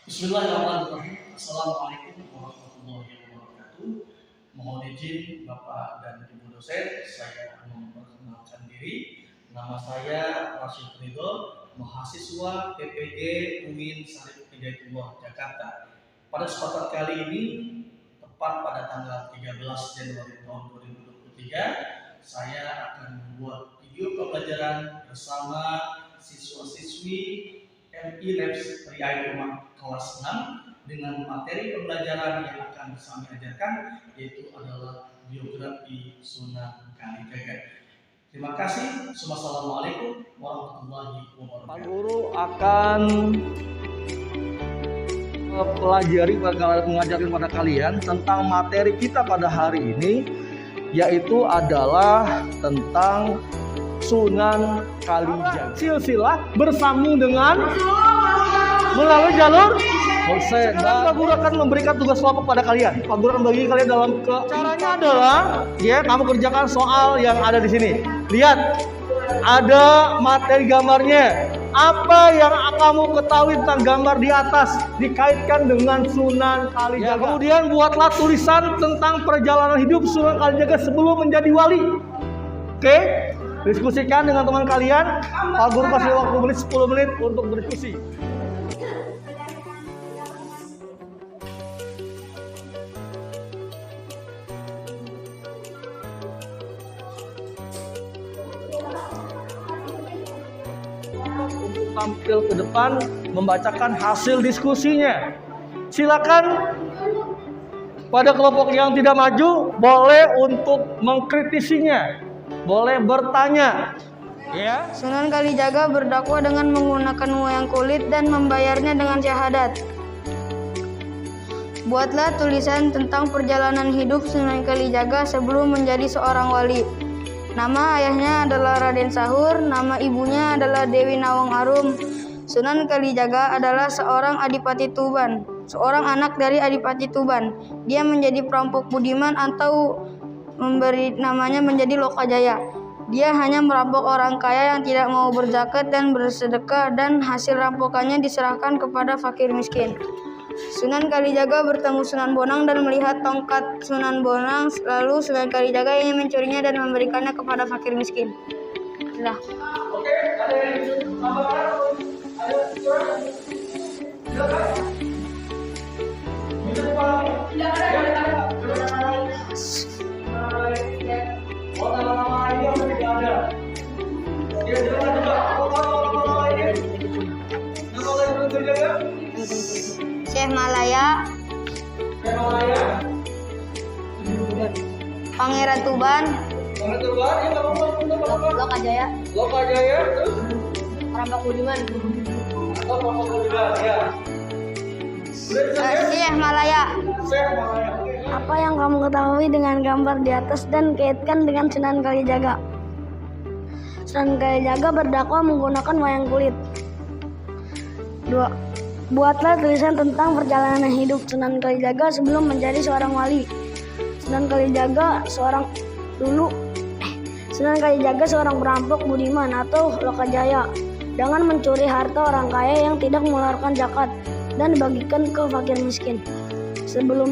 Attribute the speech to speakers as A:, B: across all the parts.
A: Bismillahirrahmanirrahim. Assalamualaikum warahmatullahi wabarakatuh. Mohon izin Bapak dan Ibu dosen, saya akan memperkenalkan diri. Nama saya Rashid Ridho, mahasiswa PPG UIN Syarif Hidayatullah Jakarta. Pada kesempatan kali ini, tepat pada tanggal 13 Januari tahun 2023, saya akan membuat video pembelajaran bersama siswa-siswi MI Labs Riai Rumah kelas 6 dengan materi pembelajaran yang akan kami ajarkan, yaitu adalah biografi Sunan Kalijaga. Terima kasih. Wassalamualaikum warahmatullahi wabarakatuh.
B: Pak Guru akan mengajarkan pada kalian tentang materi kita pada hari ini, yaitu adalah tentang Sunan Kalijaga. Silsilah bersambung dengan melalui jalur Hussein. Pak Guru akan memberikan tugas kelompok pada kalian. Pak Guru akan bagi kalian dalam caranya adalah kamu kerjakan soal yang ada di sini. Lihat, ada materi gambarnya. Apa yang kamu ketahui tentang gambar di atas dikaitkan dengan Sunan Kalijaga. Kemudian buatlah tulisan tentang perjalanan hidup Sunan Kalijaga sebelum menjadi wali. Oke? Diskusikan dengan teman kalian. Pak Guru kasih waktu 10 menit untuk berdiskusi. Untuk tampil ke depan membacakan hasil diskusinya. Silakan pada kelompok yang tidak maju boleh untuk mengkritisinya. Boleh bertanya. Ya.
C: Sunan Kalijaga berdakwah dengan menggunakan wayang kulit dan membayarnya dengan syahadat. Buatlah tulisan tentang perjalanan hidup Sunan Kalijaga sebelum menjadi seorang wali. Nama ayahnya adalah Raden Sahur, nama ibunya adalah Dewi Nawang Arum. Sunan Kalijaga adalah seorang Adipati Tuban, seorang anak dari Adipati Tuban. Dia menjadi perampok budiman atau memberi namanya menjadi Lokajaya. Dia hanya merampok orang kaya yang tidak mau berzakat dan bersedekah, dan hasil rampokannya diserahkan kepada fakir miskin. Sunan Kalijaga bertemu Sunan Bonang dan melihat tongkat Sunan Bonang, lalu Sunan Kalijaga ingin mencurinya dan memberikannya kepada fakir miskin. Sudah.
A: Oke, ada yang tambahkan? Ada kurang? Silakan. Bisa dipahami? Tidak ada. Oh, nama-nama ini yang tidak ada. Ya, silakan coba. Nama ini. Nama lain Sunan Kalijaga?
C: Syekh Malaya,
A: Syekh Malaya,
C: Pangeran Tuban,
A: Pangeran Tuban, ya apa?
C: Lokajaya,
A: Lokajaya, terus
C: perampok budiman.
A: atau perampok budiman, ya.
C: Syekh Malaya.
A: Syekh Malaya.
C: Apa yang kamu ketahui dengan gambar di atas dan kaitkan dengan Sunan Kalijaga? Sunan Kalijaga berdakwah menggunakan wayang kulit. 2. Buatlah tulisan tentang perjalanan hidup Sunan Kalijaga sebelum menjadi seorang wali. Sunan Kalijaga seorang perampok budiman atau Lokajaya dengan mencuri harta orang kaya yang tidak mengeluarkan zakat dan dibagikan ke fakir miskin. Sebelum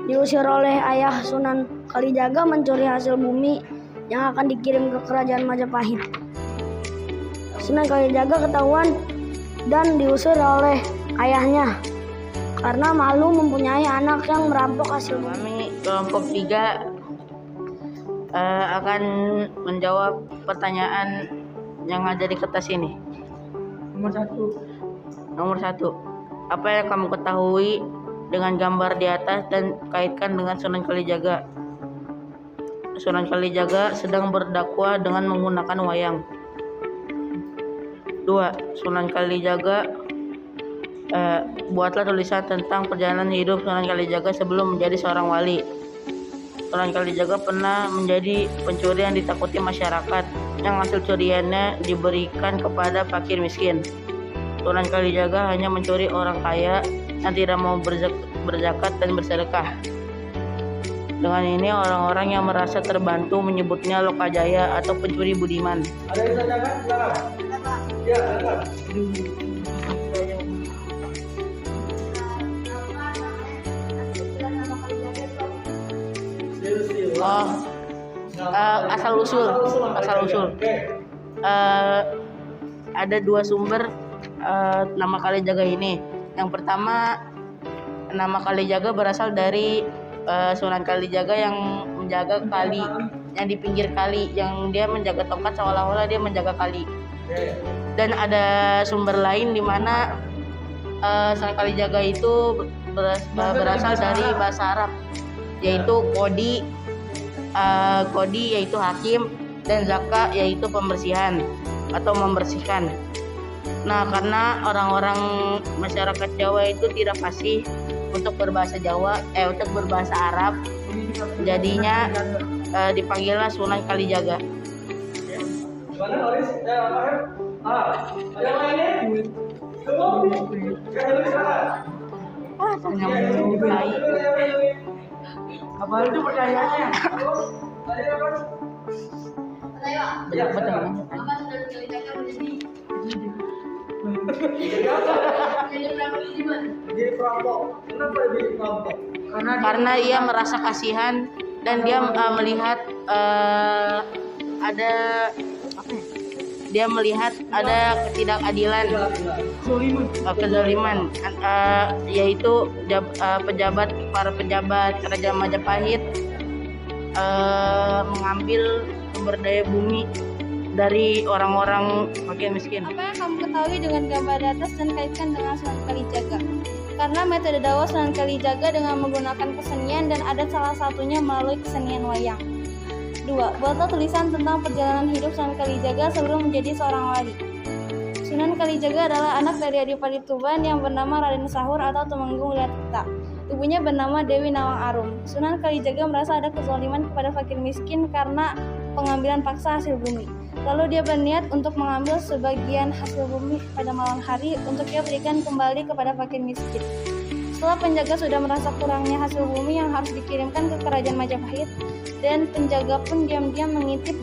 C: diusir oleh ayah Sunan Kalijaga mencuri hasil bumi yang akan dikirim ke kerajaan Majapahit. Sunan Kalijaga ketahuan dan diusir oleh ayahnya karena malu mempunyai anak yang merampok hasil bumi.
D: Kami kelompok 3 akan menjawab pertanyaan yang ada di kertas ini. Nomor 1. Apa yang kamu ketahui dengan gambar di atas dan kaitkan dengan Sunan Kalijaga? Sunan Kalijaga sedang berdakwah dengan menggunakan wayang. 2. Sunan Kalijaga buatlah tulisan tentang perjalanan hidup Sunan Kalijaga sebelum menjadi seorang wali. Sunan Kalijaga pernah menjadi pencuri yang ditakuti masyarakat, yang hasil curiannya diberikan kepada fakir miskin. Sunan Kalijaga hanya mencuri orang kaya yang tidak mau berzakat dan bersedekah. Dengan ini orang-orang yang merasa terbantu menyebutnya Lokajaya atau pencuri budiman.
A: Ada yang ditanyakan? Silakan. Ya, silakan.
D: Oh, asal usul.
B: Oke.
D: Ada dua sumber nama Kalijaga ini. Yang pertama, nama Kalijaga berasal dari Sunan Kalijaga yang menjaga kali, yang di pinggir kali, yang dia menjaga tongkat seolah-olah dia menjaga kali. Dan ada sumber lain di mana Sunan Kalijaga itu berasal dari bahasa Arab, yaitu kodi yaitu hakim, dan zaka yaitu pembersihan atau membersihkan. Nah, karena orang-orang masyarakat Jawa itu tidak fasih untuk berbahasa untuk berbahasa Arab, jadinya dipanggillah Sunan Kalijaga.
B: Gimana Oris? Yang lainnya?
D: Tanya mencintai. Apa itu pertanyaannya?
B: Ya,
D: Betul.
B: Jadi perampok. Kenapa jadi perampok?
D: Karena ia merasa kasihan dan dia melihat ada dia melihat ada ketidakadilan, kezaliman, yaitu para pejabat kerajaan Majapahit mengambil sumber daya bumi dari orang-orang makin miskin.
C: Apa yang kamu ketahui dengan gambar di atas dan kaitkan dengan Sunan Kalijaga? Karena metode dakwah Sunan Kalijaga dengan menggunakan kesenian dan ada salah satunya melalui kesenian wayang. 2. Buatlah tulisan tentang perjalanan hidup Sunan Kalijaga sebelum menjadi seorang wali. Sunan Kalijaga adalah anak dari Adipati Tuban yang bernama Raden Sahur atau Tumenggung Liatika. Ibunya bernama Dewi Nawang Arum. Sunan Kalijaga merasa ada kezaliman kepada fakir miskin karena pengambilan paksa hasil bumi. Lalu dia berniat untuk mengambil sebagian hasil bumi pada malam hari untuk dia berikan kembali kepada fakir miskin. Setelah penjaga sudah merasa kurangnya hasil bumi yang harus dikirimkan ke kerajaan Majapahit, dan penjaga pun diam-diam mengintip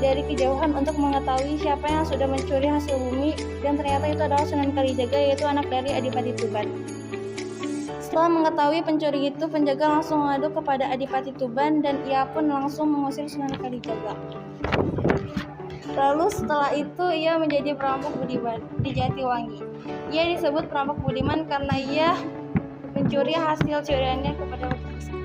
C: dari kejauhan untuk mengetahui siapa yang sudah mencuri hasil bumi, dan ternyata itu adalah Sunan Kalijaga, yaitu anak dari Adipati Tuban. Setelah mengetahui pencuri itu, penjaga langsung mengadu kepada Adipati Tuban dan ia pun langsung mengusir Sunan Kalijaga. Lalu setelah itu ia menjadi perampok budiman di Jatiwangi. Ia disebut perampok budiman karena ia mencuri hasil curiannya kepada orang miskin.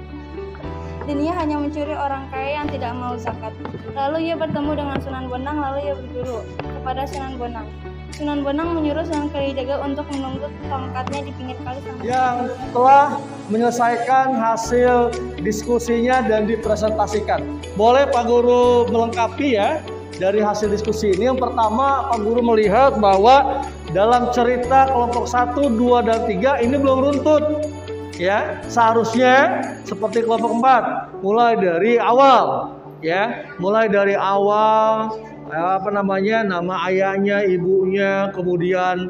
C: Dan ia hanya mencuri orang kaya yang tidak mau zakat. Lalu ia bertemu dengan Sunan Bonang, lalu ia berguru kepada Sunan Bonang. Sunan Bonang menyuruh Sunan Kalijaga untuk menunggu tongkatnya di pinggir kali
B: Yang telah menyelesaikan hasil diskusinya dan dipresentasikan. Boleh Pak Guru melengkapi ya dari hasil diskusi ini. Yang pertama, Pak Guru melihat bahwa dalam cerita kelompok 1, 2, dan 3 ini belum runtut. Ya, seharusnya seperti kelompok 4, mulai dari awal, ya, mulai dari awal, nama ayahnya, ibunya, kemudian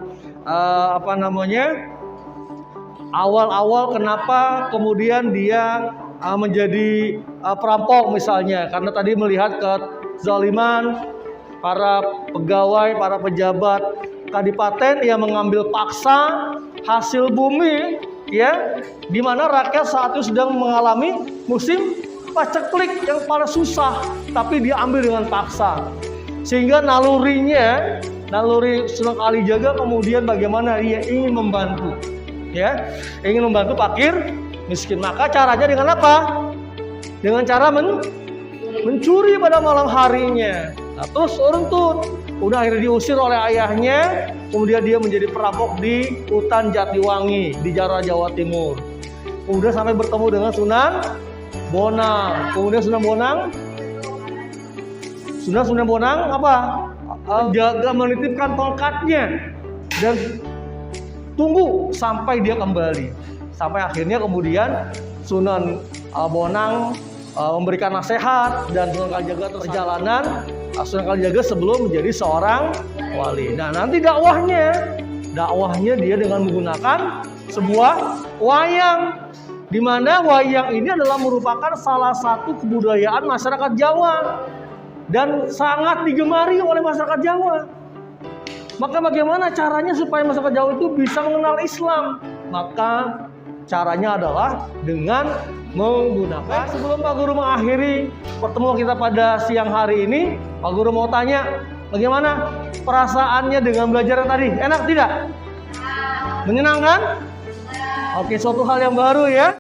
B: awal-awal kenapa kemudian dia menjadi perampok misalnya, karena tadi melihat kezaliman para pegawai, para pejabat kadipaten yang mengambil paksa hasil bumi, ya, di mana rakyat saat itu sedang mengalami musim paceklik yang paling susah, tapi dia ambil dengan paksa, sehingga naluri Sunan Kalijaga kemudian bagaimana dia ingin membantu, ya, ingin membantu fakir miskin. Maka caranya dengan apa? Dengan cara mencuri pada malam harinya. Nah, terus runtut, udah akhirnya diusir oleh ayahnya, kemudian dia menjadi perampok di hutan Jatiwangi di Jawa Timur. Kemudian sampai bertemu dengan Sunan Bonang. Kemudian Sunan Bonang apa? Jaga menitipkan tongkatnya dan tunggu sampai dia kembali. Sampai akhirnya kemudian Sunan Bonang memberikan nasihat dan Sunan Kalijaga perjalanan Sunan Kalijaga sebelum menjadi seorang wali. Nah, nanti dakwahnya dia dengan menggunakan sebuah wayang, di mana wayang ini adalah merupakan salah satu kebudayaan masyarakat Jawa dan sangat digemari oleh masyarakat Jawa. Maka bagaimana caranya supaya masyarakat Jawa itu bisa mengenal Islam? Maka Caranya adalah dengan menggunakan. Sebelum Pak Guru mengakhiri pertemuan kita pada siang hari ini, Pak Guru mau tanya, bagaimana perasaannya dengan belajar tadi? Enak tidak? Menyenangkan? Oke, suatu hal yang baru ya.